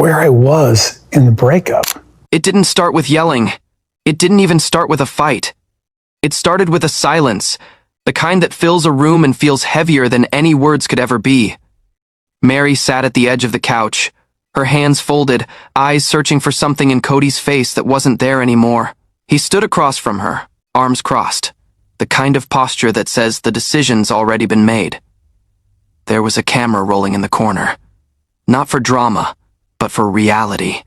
where I was in the breakup. It didn't start with yelling. It didn't even start with a fight. It started with a silence, the kind that fills a room and feels heavier than any words could ever be. Meri sat at the edge of the couch, her hands folded, eyes searching for something in Kody's face that wasn't there anymore. He stood across from her, arms crossed, the kind of posture that says the decision's already been made. There was a camera rolling in the corner. Not for drama, but for reality.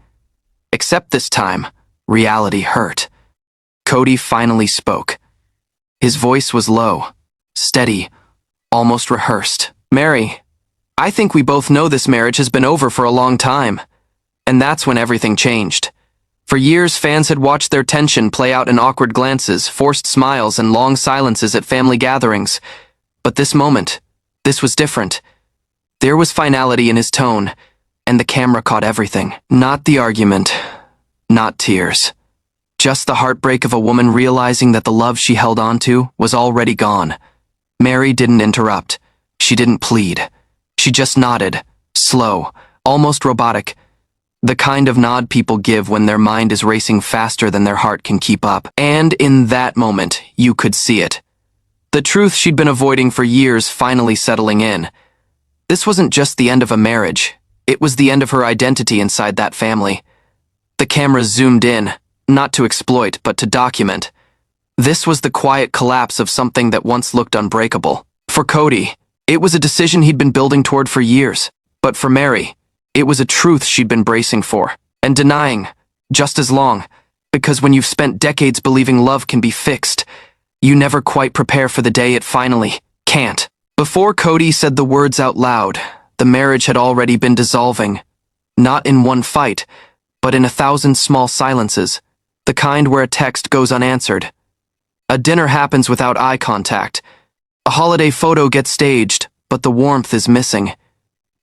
Except this time, reality hurt. Kody finally spoke. His voice was low, steady, almost rehearsed. "Meri, I think we both know this marriage has been over for a long time." And that's when everything changed. For years, fans had watched their tension play out in awkward glances, forced smiles, and long silences at family gatherings. But this moment, this was different. There was finality in his tone, and the camera caught everything. Not the argument, not tears. Just the heartbreak of a woman realizing that the love she held onto was already gone. Meri didn't interrupt. She didn't plead. She just nodded, slow, almost robotic. The kind of nod people give when their mind is racing faster than their heart can keep up. And in that moment, you could see it. The truth she'd been avoiding for years finally settling in. This wasn't just the end of a marriage. It was the end of her identity inside that family. The camera zoomed in, not to exploit, but to document. This was the quiet collapse of something that once looked unbreakable. For Kody, it was a decision he'd been building toward for years. But for Meri, it was a truth she'd been bracing for, and denying, just as long. Because when you've spent decades believing love can be fixed, you never quite prepare for the day it finally can't. Before Kody said the words out loud, the marriage had already been dissolving. Not in one fight, but in 1,000 small silences, the kind where a text goes unanswered. A dinner happens without eye contact. A holiday photo gets staged, but the warmth is missing.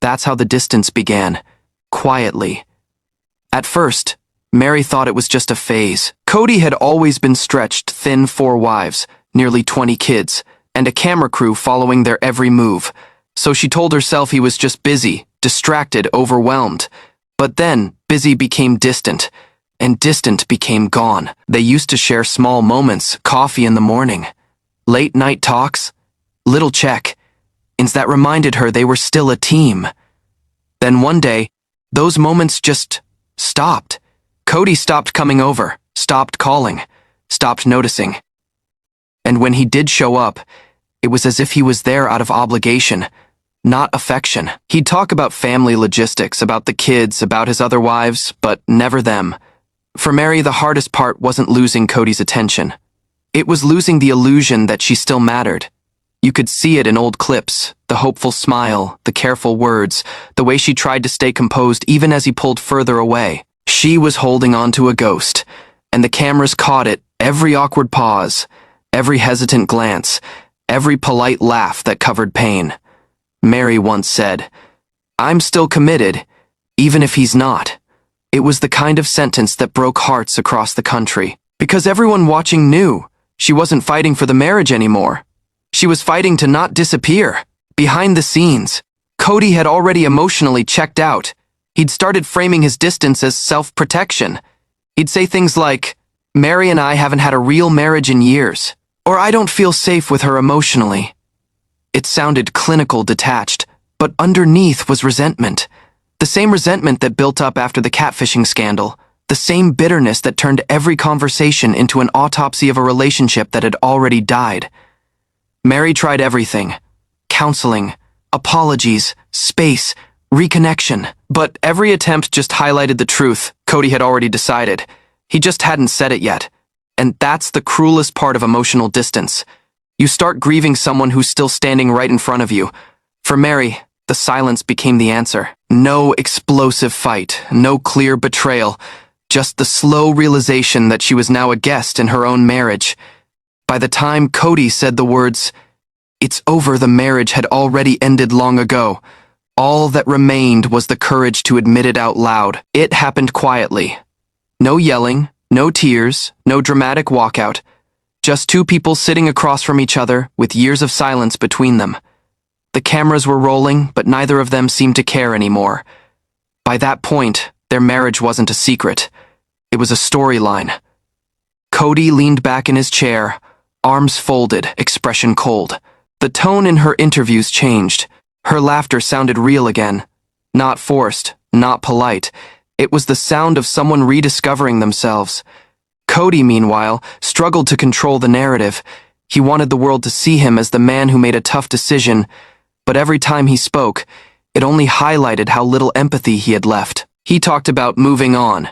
That's how the distance began, quietly. At first, Meri thought it was just a phase. Kody had always been stretched thin, 4 wives, nearly 20 kids, and a camera crew following their every move. So she told herself he was just busy, distracted, overwhelmed. But then, busy became distant, and distant became gone. They used to share small moments, coffee in the morning, late night talks, little check-ins that reminded her they were still a team. Then one day, those moments just stopped. Kody stopped coming over, stopped calling, stopped noticing. And when he did show up, it was as if he was there out of obligation, not affection. He'd talk about family logistics, about the kids, about his other wives, but never them. For Meri, the hardest part wasn't losing Kody's attention. It was losing the illusion that she still mattered. You could see it in old clips, the hopeful smile, the careful words, the way she tried to stay composed even as he pulled further away. She was holding on to a ghost, and the cameras caught it, every awkward pause, every hesitant glance, every polite laugh that covered pain. Meri once said, "I'm still committed, even if he's not." It was the kind of sentence that broke hearts across the country, because everyone watching knew she wasn't fighting for the marriage anymore. She was fighting to not disappear. Behind the scenes, Kody had already emotionally checked out. He'd started framing his distance as self-protection. He'd say things like, "Meri and I haven't had a real marriage in years," or "I don't feel safe with her emotionally." It sounded clinical, detached, but underneath was resentment. The same resentment that built up after the catfishing scandal, the same bitterness that turned every conversation into an autopsy of a relationship that had already died. Meri tried everything: counseling, apologies, space, reconnection. But every attempt just highlighted the truth Kody had already decided. He just hadn't said it yet. And that's the cruelest part of emotional distance. You start grieving someone who's still standing right in front of you. For Meri, the silence became the answer. No explosive fight, no clear betrayal, just the slow realization that she was now a guest in her own marriage. By the time Kody said the words, "It's over," the marriage had already ended long ago. All that remained was the courage to admit it out loud. It happened quietly. No yelling, no tears, no dramatic walkout. Just 2 people sitting across from each other with years of silence between them. The cameras were rolling, but neither of them seemed to care anymore. By that point, Their marriage wasn't a secret. It was a storyline. Kody leaned back in his chair, arms folded, expression cold. The tone in her interviews changed. Her laughter sounded real again. Not forced, not polite. It was the sound of someone rediscovering themselves. Kody, meanwhile, struggled to control the narrative. He wanted the world to see him as the man who made a tough decision, but every time he spoke, it only highlighted how little empathy he had left. He talked about moving on.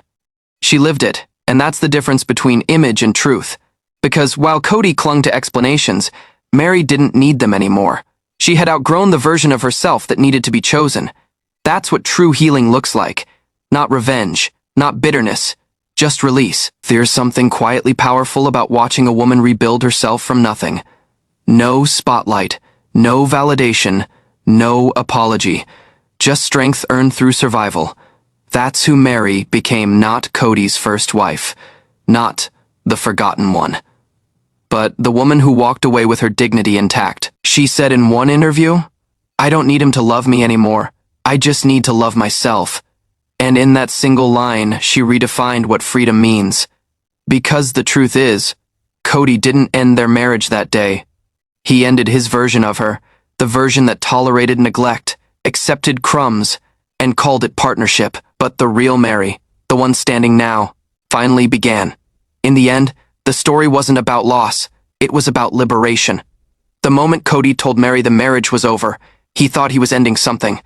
She lived it, and that's the difference between image and truth. Because while Kody clung to explanations, Meri didn't need them anymore. She had outgrown the version of herself that needed to be chosen. That's what true healing looks like. Not revenge, not bitterness, just release. There's something quietly powerful about watching a woman rebuild herself from nothing. No spotlight, no validation, no apology. Just strength earned through survival. That's who Meri became, not Kody's first wife. Not the forgotten one. But the woman who walked away with her dignity intact. She said in one interview, "I don't need him to love me anymore. I just need to love myself." And in that single line, she redefined what freedom means. Because the truth is, Kody didn't end their marriage that day. He ended his version of her, the version that tolerated neglect, accepted crumbs, and called it partnership. But the real Meri, the one standing now, finally began. In the end, the story wasn't about loss, it was about liberation. The moment Kody told Meri the marriage was over, he thought he was ending something.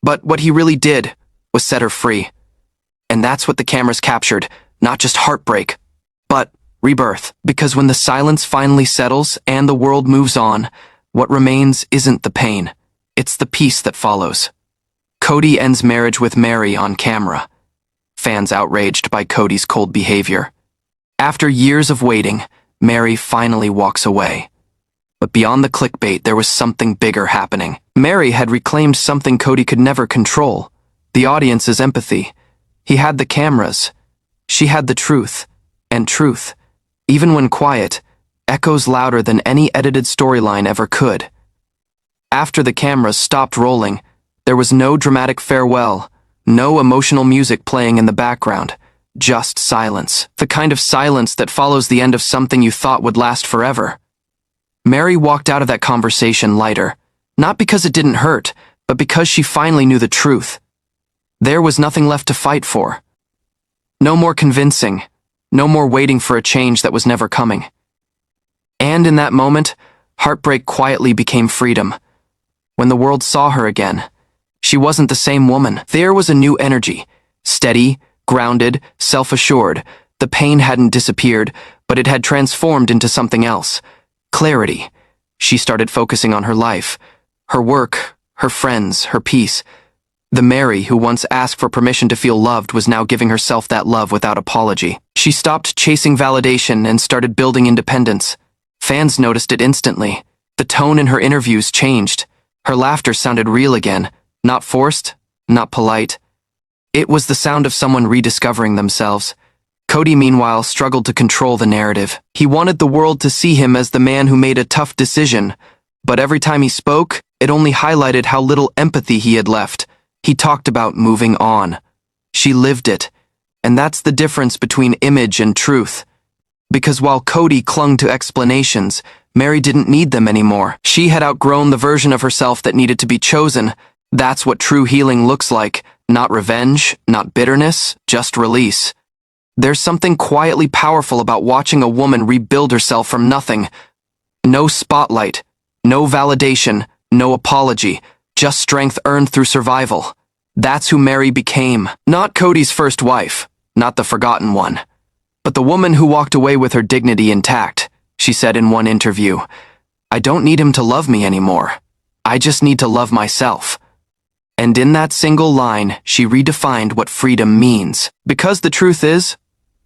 But what he really did was set her free. And that's what the cameras captured, not just heartbreak, but rebirth. Because when the silence finally settles and the world moves on, what remains isn't the pain, it's the peace that follows. Kody ends marriage with Meri on camera. Fans outraged by Kody's cold behavior. After years of waiting, Meri finally walks away. But beyond the clickbait, there was something bigger happening. Meri had reclaimed something Kody could never control. The audience's empathy. He had the cameras. She had the truth. And truth, even when quiet, echoes louder than any edited storyline ever could. After the cameras stopped rolling, there was no dramatic farewell, no emotional music playing in the background, just silence. The kind of silence that follows the end of something you thought would last forever. Meri walked out of that conversation lighter, not because it didn't hurt, but because she finally knew the truth. There was nothing left to fight for. No more convincing, no more waiting for a change that was never coming. And in that moment, heartbreak quietly became freedom. When the world saw her again, she wasn't the same woman. There was a new energy, steady, grounded, self-assured. The pain hadn't disappeared, but it had transformed into something else. Clarity. She started focusing on her life, her work, her friends, her peace. The Meri who once asked for permission to feel loved was now giving herself that love without apology. She stopped chasing validation and started building independence. Fans noticed it instantly. The tone in her interviews changed. Her laughter sounded real again, not forced, not polite. It was the sound of someone rediscovering themselves. Kody, meanwhile, struggled to control the narrative. He wanted the world to see him as the man who made a tough decision, but every time he spoke, it only highlighted how little empathy he had left. He talked about moving on. She lived it, and that's the difference between image and truth. Because while Kody clung to explanations, Meri didn't need them anymore. She had outgrown the version of herself that needed to be chosen. That's what true healing looks like. Not revenge, not bitterness, just release. There's something quietly powerful about watching a woman rebuild herself from nothing. No spotlight, no validation, no apology, just strength earned through survival. That's who Meri became. Not Kody's first wife, not the forgotten one, but the woman who walked away with her dignity intact. She said in one interview, "I don't need him to love me anymore. I just need to love myself." And in that single line, she redefined what freedom means. Because the truth is,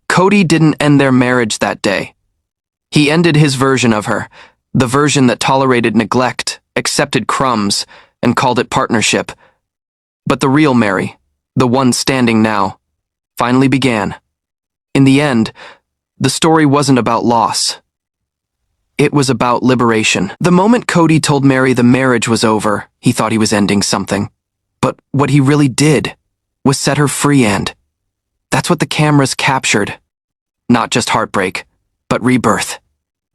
Kody didn't end their marriage that day. He ended his version of her, the version that tolerated neglect, accepted crumbs, and called it partnership. But the real Meri, the one standing now, finally began. In the end, the story wasn't about loss. It was about liberation. The moment Kody told Meri the marriage was over, he thought he was ending something. But what he really did was set her free, and that's what the cameras captured. Not just heartbreak, but rebirth.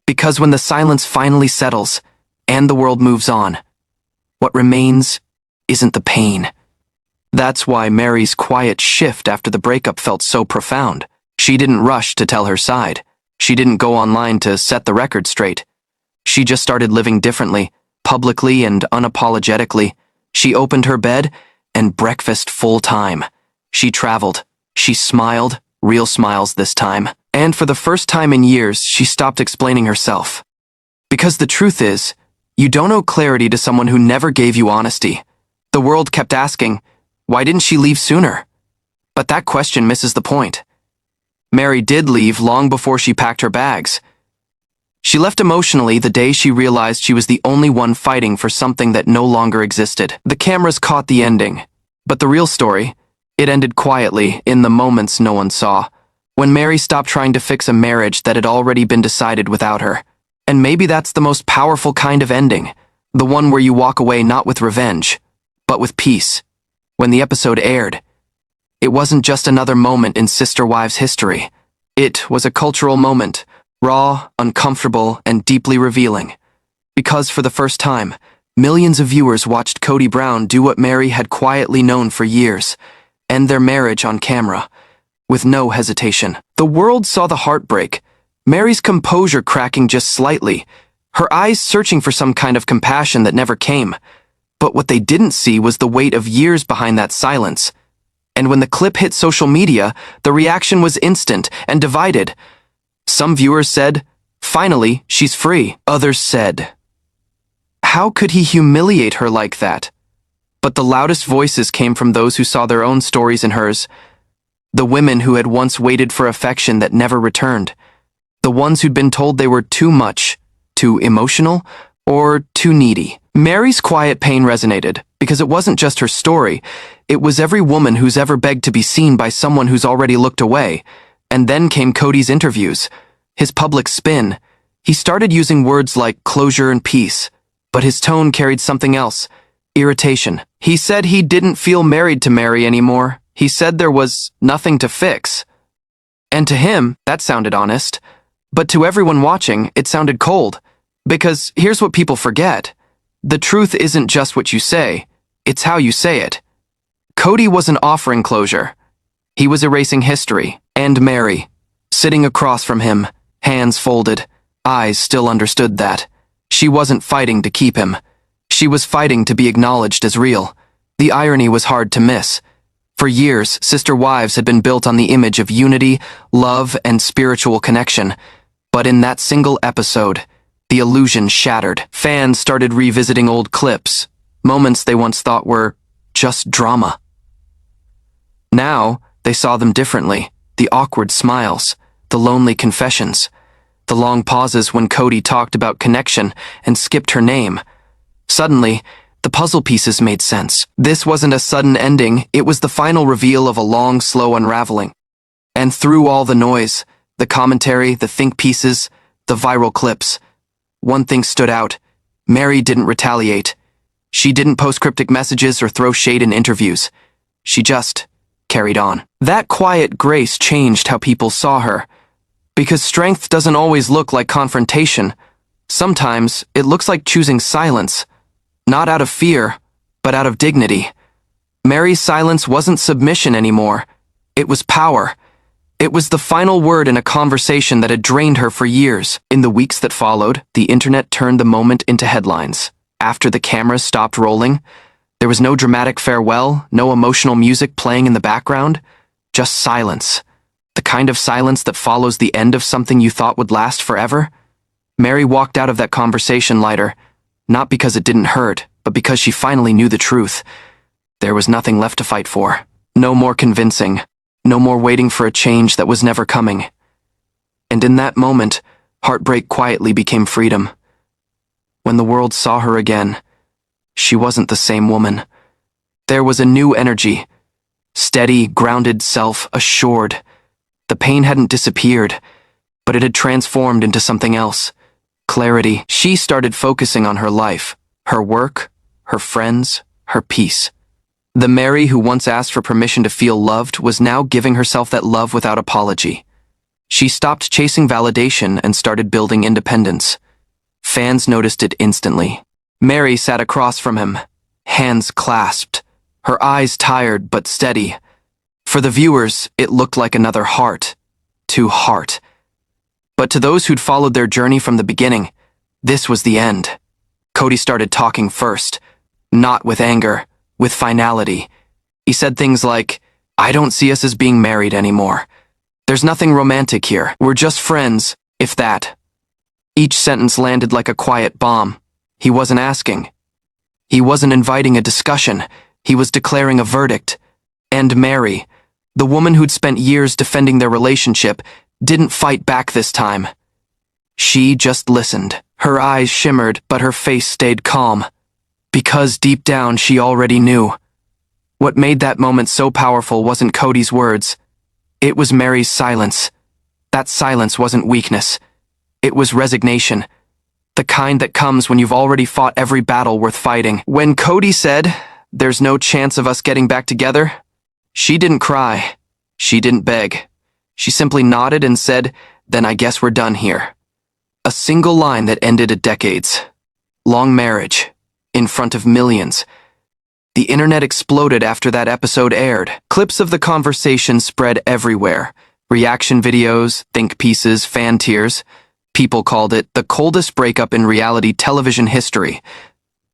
Because when the silence finally settles, and the world moves on, what remains isn't the pain. That's why Meri's quiet shift after the breakup felt so profound. She didn't rush to tell her side. She didn't go online to set the record straight. She just started living differently, publicly and unapologetically. She opened her bed and breakfast full time. She traveled. She smiled, real smiles this time. And for the first time in years, she stopped explaining herself. Because the truth is, you don't owe clarity to someone who never gave you honesty. The world kept asking, why didn't she leave sooner? But that question misses the point. Meri did leave long before she packed her bags. She left emotionally the day she realized she was the only one fighting for something that no longer existed. The cameras caught the ending, but the real story, it ended quietly in the moments no one saw, when Meri stopped trying to fix a marriage that had already been decided without her. And maybe that's the most powerful kind of ending, the one where you walk away not with revenge, but with peace. When the episode aired, it wasn't just another moment in Sister Wives history. It was a cultural moment, raw, uncomfortable, and deeply revealing. Because for the first time, millions of viewers watched Kody Brown do what Meri had quietly known for years, end their marriage on camera, with no hesitation. The world saw the heartbreak, Meri's composure cracking just slightly, her eyes searching for some kind of compassion that never came. But what they didn't see was the weight of years behind that silence. And when the clip hit social media, the reaction was instant and divided. Some viewers said, finally, she's free. Others said, how could he humiliate her like that? But the loudest voices came from those who saw their own stories in hers. The women who had once waited for affection that never returned. The ones who'd been told they were too much, too emotional, or too needy. Meri's quiet pain resonated, because it wasn't just her story, it was every woman who's ever begged to be seen by someone who's already looked away. And then came Kody's interviews, his public spin. He started using words like closure and peace, but his tone carried something else, irritation. He said he didn't feel married to Meri anymore. He said there was nothing to fix. And to him, that sounded honest. But to everyone watching, it sounded cold. Because here's what people forget. The truth isn't just what you say, it's how you say it. Kody wasn't offering closure. He was erasing history. And Meri, sitting across from him, hands folded, eyes still understood that. She wasn't fighting to keep him. She was fighting to be acknowledged as real. The irony was hard to miss. For years, Sister Wives had been built on the image of unity, love, and spiritual connection. But in that single episode, the illusion shattered. Fans started revisiting old clips, moments they once thought were just drama. Now, they saw them differently. The awkward smiles, the lonely confessions, the long pauses when Kody talked about connection and skipped her name. Suddenly, the puzzle pieces made sense. This wasn't a sudden ending, it was the final reveal of a long, slow unraveling. And through all the noise, the commentary, the think pieces, the viral clips, one thing stood out. Meri didn't retaliate. She didn't post cryptic messages or throw shade in interviews. She just carried on. That quiet grace changed how people saw her. Because strength doesn't always look like confrontation. Sometimes it looks like choosing silence. Not out of fear, but out of dignity. Meri's silence wasn't submission anymore. It was power. It was the final word in a conversation that had drained her for years. In the weeks that followed, the internet turned the moment into headlines. After the cameras stopped rolling, there was no dramatic farewell, no emotional music playing in the background, just silence. The kind of silence that follows the end of something you thought would last forever. Meri walked out of that conversation lighter, not because it didn't hurt, but because she finally knew the truth. There was nothing left to fight for. No more convincing. No more waiting for a change that was never coming. And in that moment, heartbreak quietly became freedom. When the world saw her again, she wasn't the same woman. There was a new energy. Steady, grounded, self-assured. The pain hadn't disappeared, but it had transformed into something else. Clarity. She started focusing on her life, her work, her friends, her peace. The Meri who once asked for permission to feel loved was now giving herself that love without apology. She stopped chasing validation and started building independence. Fans noticed it instantly. Meri sat across from him, hands clasped, her eyes tired but steady. For the viewers, it looked like another heart to heart. But to those who'd followed their journey from the beginning, this was the end. Kody started talking first, not with anger, with finality. He said things like, "I don't see us as being married anymore. There's nothing romantic here. We're just friends, if that." Each sentence landed like a quiet bomb. He wasn't asking. He wasn't inviting a discussion. He was declaring a verdict. And Meri, the woman who'd spent years defending their relationship, didn't fight back this time. She just listened. Her eyes shimmered, but her face stayed calm. Because deep down she already knew. What made that moment so powerful wasn't Kody's words. It was Meri's silence. That silence wasn't weakness. It was resignation. The kind that comes when you've already fought every battle worth fighting. When Kody said, "There's no chance of us getting back together," she didn't cry. She didn't beg. She simply nodded and said, "Then I guess we're done here." A single line that ended a decades-long marriage, in front of millions. The internet exploded after that episode aired. Clips of the conversation spread everywhere. Reaction videos, think pieces, fan tears. People called it the coldest breakup in reality television history.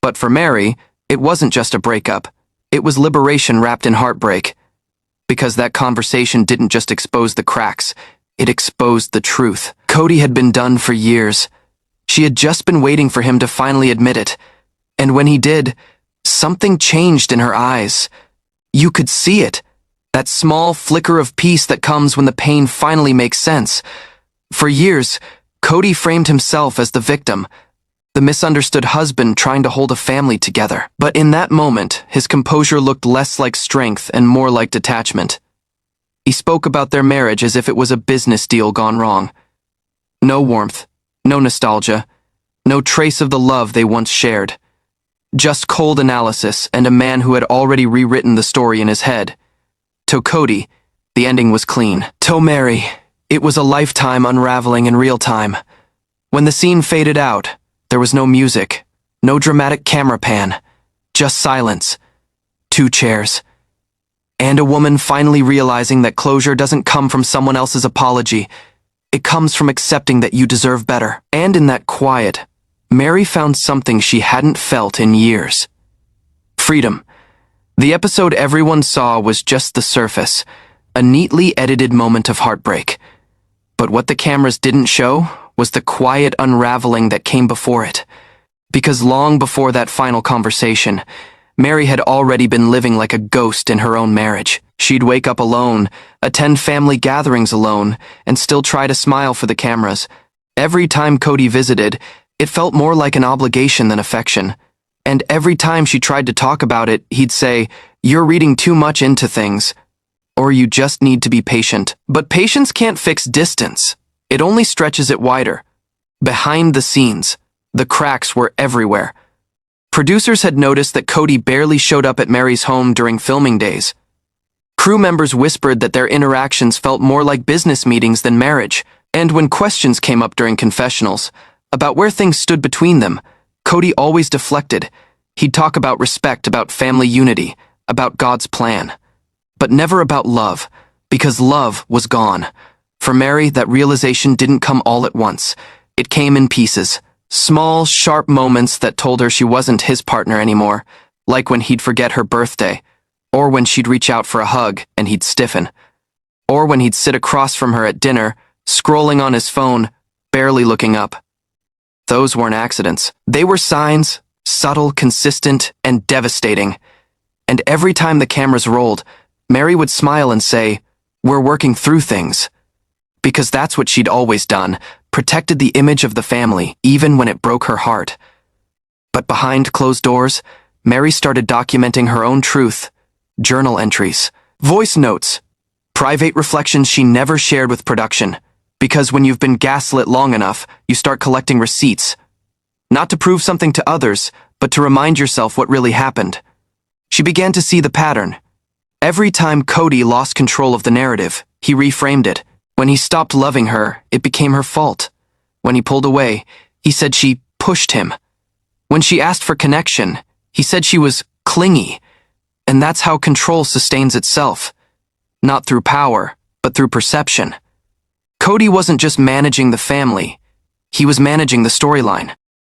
But for Meri, it wasn't just a breakup. It was liberation wrapped in heartbreak. Because that conversation didn't just expose the cracks, it exposed the truth. Kody had been done for years. She had just been waiting for him to finally admit it. And when he did, something changed in her eyes. You could see it. That small flicker of peace that comes when the pain finally makes sense. For years, Kody framed himself as the victim, the misunderstood husband trying to hold a family together. But in that moment, his composure looked less like strength and more like detachment. He spoke about their marriage as if it was a business deal gone wrong. No warmth, no nostalgia, no trace of the love they once shared. Just cold analysis and a man who had already rewritten the story in his head. To Kody, the ending was clean. To Meri, it was a lifetime unraveling in real time. When the scene faded out, there was no music, no dramatic camera pan, just silence, 2 chairs, and a woman finally realizing that closure doesn't come from someone else's apology. It comes from accepting that you deserve better. And in that quiet, Meri found something she hadn't felt in years. Freedom. The episode everyone saw was just the surface, a neatly edited moment of heartbreak. But what the cameras didn't show was the quiet unraveling that came before it. Because long before that final conversation, Meri had already been living like a ghost in her own marriage. She'd wake up alone, attend family gatherings alone, and still try to smile for the cameras. Every time Kody visited, it felt more like an obligation than affection. And every time she tried to talk about it, he'd say, "You're reading too much into things," or "You just need to be patient." But patience can't fix distance. It only stretches it wider. Behind the scenes, the cracks were everywhere. Producers had noticed that Kody barely showed up at Meri's home during filming days. Crew members whispered that their interactions felt more like business meetings than marriage. And when questions came up during confessionals about where things stood between them, Kody always deflected. He'd talk about respect, about family unity, about God's plan. But never about love, because love was gone. For Meri, that realization didn't come all at once. It came in pieces. Small, sharp moments that told her she wasn't his partner anymore, like when he'd forget her birthday, or when she'd reach out for a hug and he'd stiffen, or when he'd sit across from her at dinner, scrolling on his phone, barely looking up. Those weren't accidents. They were signs, subtle, consistent, and devastating. And every time the cameras rolled, Meri would smile and say, "We're working through things." Because that's what she'd always done, protected the image of the family, even when it broke her heart. But behind closed doors, Meri started documenting her own truth. Journal entries, voice notes, private reflections she never shared with production. Because when you've been gaslit long enough, you start collecting receipts. Not to prove something to others, but to remind yourself what really happened. She began to see the pattern. Every time Kody lost control of the narrative, he reframed it. When he stopped loving her, it became her fault. When he pulled away, he said she pushed him. When she asked for connection, he said she was clingy. And that's how control sustains itself. Not through power, but through perception. Kody wasn't just managing the family, he was managing the storyline.